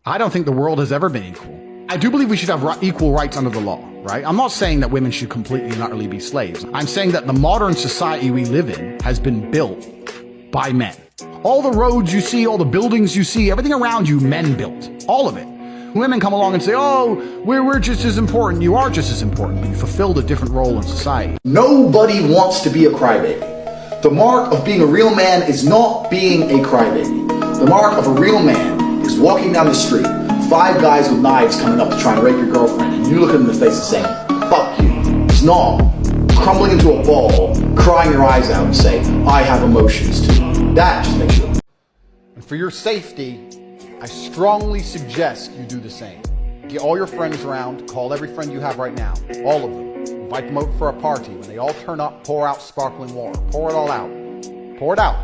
I don't think the world has ever been equal. I do believe we should have equal rights under the law, right? I'm not saying that women should completely and utterly be slaves. I'm saying that the modern society we live in has been built by men. All the roads you see, all the buildings you see, everything around you, men built. All of it. Women come along and say, oh, we're just as important. You are just as important, but you fulfilled a different role in society. Nobody wants to be a crybaby. The mark of being a real man is not being a crybaby. The mark of a real man is walking down the street, 5 guys with knives coming up to try and rape your girlfriend, and you look at them in the face and say, fuck you. It's not crumbling into a ball, crying your eyes out and say, I have emotions too. That just makes you. And for your safety, I strongly suggest you do the same. Get all your friends around, call every friend you have right now, all of them. Invite them over for a party. When they all turn up, pour out sparkling water. Pour it all out. Pour it out.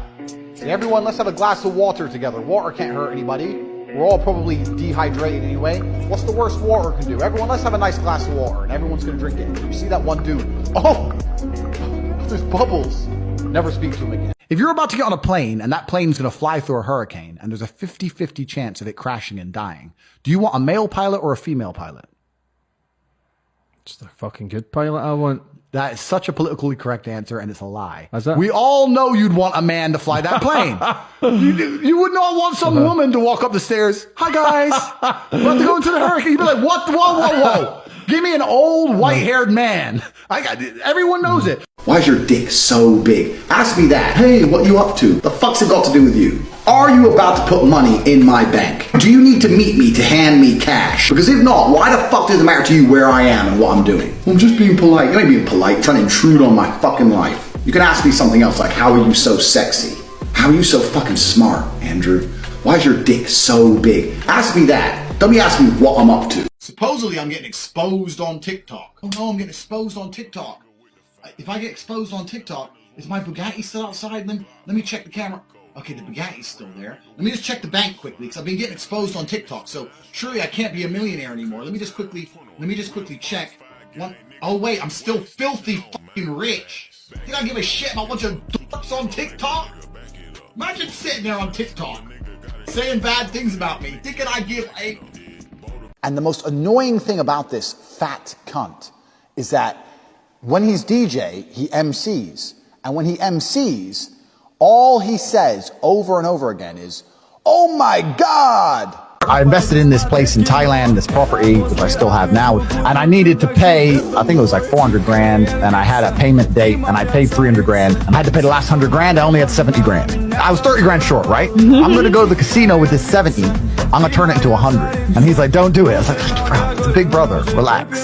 Say, everyone, let's have a glass of water together. Water can't hurt anybody. We're all probably dehydrated anyway. What's the worst water can do? Everyone, let's have a nice glass of water, and everyone's gonna drink it. You see that one dude? Oh, there's bubbles. Never speak to him again. If you're about to get on a plane and that plane's going to fly through a hurricane and there's a 50-50 chance of it crashing and dying, do you want a male pilot or a female pilot? It's the fucking good pilot I want. That is such a politically correct answer, and it's a lie. Is that? We all know you'd want a man to fly that plane. You would not want some woman to walk up the stairs. Hi, guys. We're about to go into the hurricane. You'd be like, what? Whoa. Give me an old white-haired man. Everyone knows it. Why is your dick so big? Ask me that. Hey, what you up to? The fuck's it got to do with you? Are you about to put money in my bank? Do you need to meet me to hand me cash? Because if not, why the fuck does it matter to you where I am and what I'm doing? I'm just being polite. You ain't being polite. You're trying to intrude on my fucking life. You can ask me something else like, how are you so sexy? How are you so fucking smart, Andrew? Why is your dick so big? Ask me that. Don't be asking me what I'm up to. Supposedly I'm getting exposed on TikTok. Oh no, I'm getting exposed on TikTok. If I get exposed on TikTok, is my Bugatti still outside? Let me check the camera. Okay, the Bugatti's still there. Let me just check the bank quickly, because I've been getting exposed on TikTok, so surely I can't be a millionaire anymore. Let me just quickly check. Oh wait, I'm still filthy fucking rich. Think I give a shit about a bunch of dorks on TikTok? Imagine sitting there on TikTok, saying bad things about me, thinking I give a... And the most annoying thing about this fat cunt is that when he's DJ, he MCs. And when he MCs, all he says over and over again is, oh my God! I invested in this place in Thailand, this property, which I still have now, and I needed to pay, I think it was like 400 grand, and I had a payment date, and I paid 300 grand, and I had to pay the last 100 grand, I only had 70 grand. I was 30 grand short, right? I'm gonna go to the casino with this 70, I'm gonna turn it into 100. And he's like, don't do it. I was like, bro, it's a big brother, relax.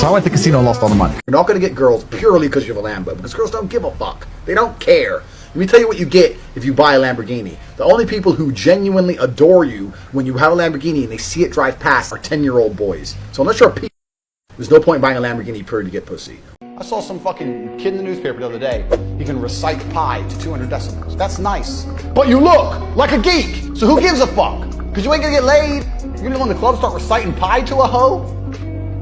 So I went to the casino and lost all the money. You're not going to get girls purely because you have a Lambo, because girls don't give a fuck. They don't care. Let me tell you what you get if you buy a Lamborghini. The only people who genuinely adore you when you have a Lamborghini and they see it drive past are 10-year-old boys. So unless you're a p***, there's no point buying a Lamborghini purely to get pussy. I saw some fucking kid in the newspaper the other day. He can recite pi to 200 decimals. That's nice. But you look like a geek, so who gives a fuck? Because you ain't gonna get laid. You're gonna go in the club, start reciting pi to a hoe?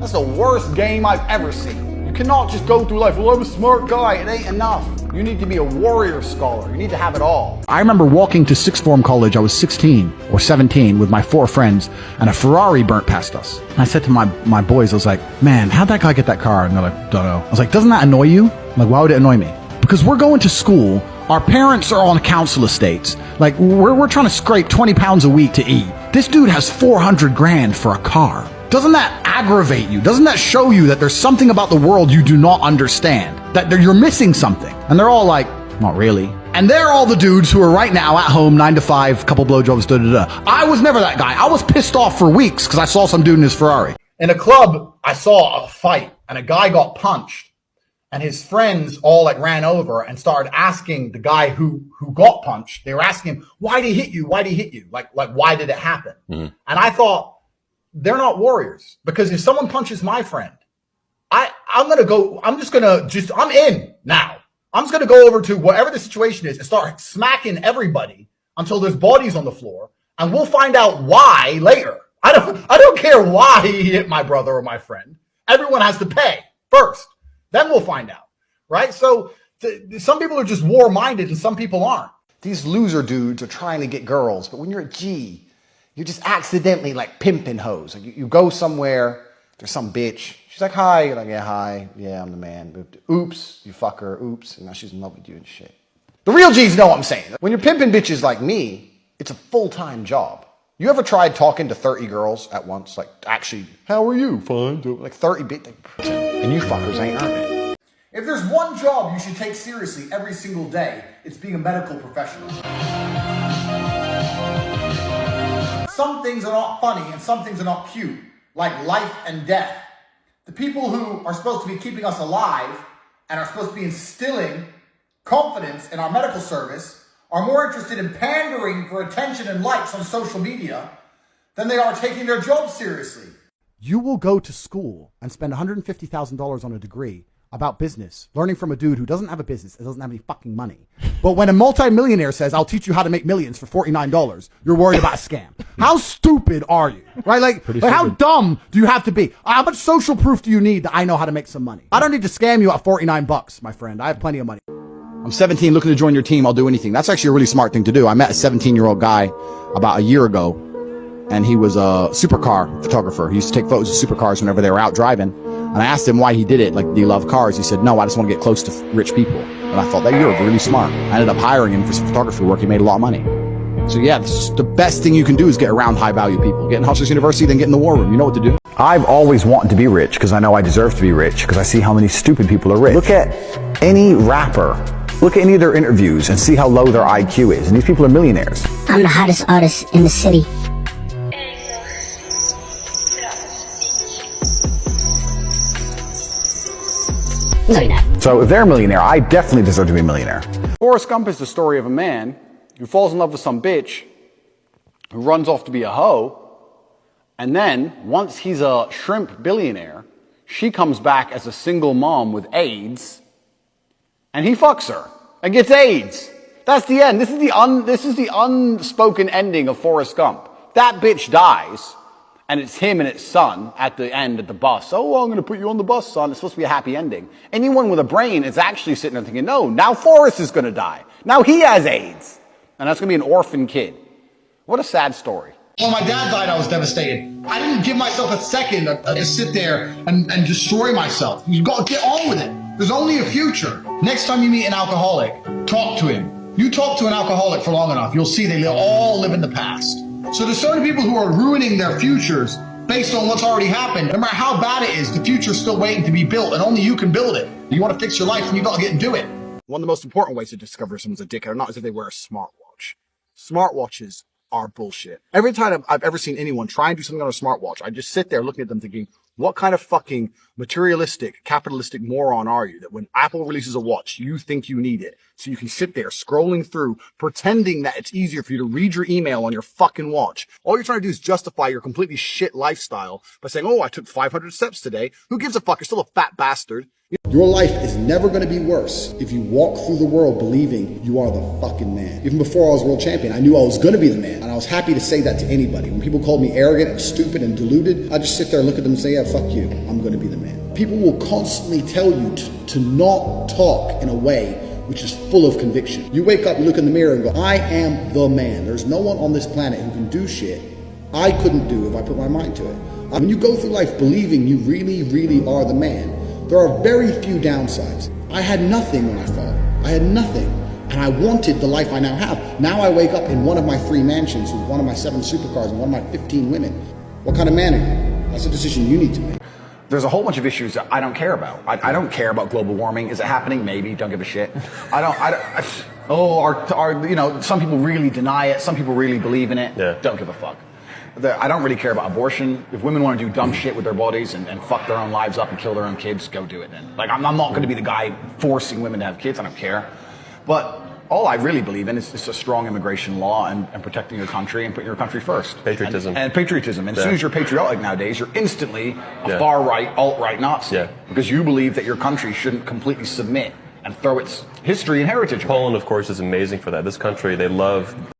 That's the worst game I've ever seen. You cannot just go through life, well, I'm a smart guy. It ain't enough. You need to be a warrior scholar. You need to have it all. I remember walking to sixth form college. I was 16 or 17 with my 4 friends, and a Ferrari burnt past us. And I said to my boys, I was like, man, how'd that guy get that car? And they're like, don't know. I was like, doesn't that annoy you? I'm like, why would it annoy me? Because we're going to school. Our parents are on council estates. Like, we're trying to scrape 20 pounds a week to eat. This dude has 400 grand for a car. Doesn't that aggravate you? Doesn't that show you that there's something about the world you do not understand? That you're missing something? And they're all like, not really. And they're all the dudes who are right now at home, 9 to 5, couple blowjobs, da-da-da. I was never that guy. I was pissed off for weeks because I saw some dude in his Ferrari. In a club, I saw a fight, and a guy got punched. And his friends all like ran over and started asking the guy who got punched. They were asking him, why did he hit you? Why did he hit you? Like why did it happen? And I thought, they're not warriors. Because if someone punches my friend, I'm in now. I'm just going to go over to whatever the situation is and start smacking everybody until there's bodies on the floor. And we'll find out why later. I don't care why he hit my brother or my friend. Everyone has to pay first. Then we'll find out, right? So some people are just war-minded and some people aren't. These loser dudes are trying to get girls, but when you're a G, You just accidentally like pimping hoes. Like you go somewhere, there's some bitch. She's like, hi. You're like, yeah, hi. Yeah, I'm the man. Oops, you fuck her. Oops. And now she's in love with you and shit. The real G's know what I'm saying. When you're pimping bitches like me, it's a full-time job. You ever tried talking to 30 girls at once? Like, actually, how are you? Fine. Like 30 bitches. And you fuckers ain't earning it. If there's one job you should take seriously every single day, it's being a medical professional. Some things are not funny and some things are not cute, like life and death. The people who are supposed to be keeping us alive and are supposed to be instilling confidence in our medical service are more interested in pandering for attention and likes on social media than they are taking their job seriously. You will go to school and spend $150,000 on a degree about business, learning from a dude who doesn't have a business and doesn't have any fucking money. But when a multimillionaire says, I'll teach you how to make millions for $49, you're worried about a scam. How stupid are you? Right? Like how dumb do you have to be? How much social proof do you need that I know how to make some money? I don't need to scam you at $49, my friend. I have plenty of money. I'm 17, looking to join your team. I'll do anything. That's actually a really smart thing to do. I met a 17-year-old guy about a year ago, and he was a supercar photographer. He used to take photos of supercars whenever they were out driving. And I asked him why he did it. Like, do you love cars? He said, no, I just want to get close to rich people. And I thought, that you're really smart. I ended up hiring him for some photography work. He made a lot of money. So yeah, the best thing you can do is get around high-value people. Get in Hustlers University, then get in the war room. You know what to do. I've always wanted to be rich because I know I deserve to be rich because I see how many stupid people are rich. Look at any rapper. Look at any of their interviews and see how low their IQ is. And these people are millionaires. I'm the hottest artist in the city. No, you're not. So if they're a millionaire, I definitely deserve to be a millionaire. Forrest Gump is the story of a man who falls in love with some bitch who runs off to be a hoe. And then, once he's a shrimp billionaire, she comes back as a single mom with AIDS, and he fucks her and gets AIDS. That's the end. This is the unspoken ending of Forrest Gump. That bitch dies, and it's him and his son at the end at the bus. Oh, well, I'm going to put you on the bus, son. It's supposed to be a happy ending. Anyone with a brain is actually sitting there thinking, no, now Forrest is going to die. Now he has AIDS. And that's going to be an orphan kid. What a sad story. When my dad died, I was devastated. I didn't give myself a second to just sit there and destroy myself. You got to get on with it. There's only a future. Next time you meet an alcoholic, talk to him. You talk to an alcoholic for long enough, you'll see they all live in the past. So there's certain people who are ruining their futures based on what's already happened. No matter how bad it is, the future's still waiting to be built, and only you can build it. You want to fix your life, and you got to get and do it. One of the most important ways to discover if someone's a dickhead or not is if they wear a smartwatch. Smartwatches are bullshit. Every time I've ever seen anyone try and do something on a smartwatch, I just sit there looking at them thinking, what kind of fucking materialistic, capitalistic moron are you that when Apple releases a watch, you think you need it? So you can sit there scrolling through, pretending that it's easier for you to read your email on your fucking watch. All you're trying to do is justify your completely shit lifestyle by saying, oh, I took 500 steps today. Who gives a fuck? You're still a fat bastard. Your life is never going to be worse if you walk through the world believing you are the fucking man. Even before I was world champion, I knew I was going to be the man. And I was happy to say that to anybody. When people called me arrogant and stupid and deluded, I just sit there and look at them and say, yeah, fuck you. I'm going to be the man. People will constantly tell you to not talk in a way which is full of conviction. You wake up, you look in the mirror and go, I am the man. There's no one on this planet who can do shit I couldn't do if I put my mind to it. When you go through life believing you really, really are the man, there are very few downsides. I had nothing when I fell. I had nothing. And I wanted the life I now have. Now I wake up in one of my 3 mansions with one of my 7 supercars and one of my 15 women. What kind of man are you? That's a decision you need to make. There's a whole bunch of issues that I don't care about. I don't care about global warming. Is it happening? Maybe. Don't give a shit. Some people really deny it. Some people really believe in it. Yeah. Don't give a fuck. I don't really care about abortion. If women want to do dumb shit with their bodies and fuck their own lives up and kill their own kids, go do it then. Like, I'm not going to be the guy forcing women to have kids. I don't care. But all I really believe in is a strong immigration law and protecting your country and putting your country first. Patriotism. And patriotism. And as soon as you're patriotic nowadays, you're instantly a far-right, alt-right Nazi. Yeah. Because you believe that your country shouldn't completely submit and throw its history and heritage away. Poland, of course, is amazing for that. This country, they love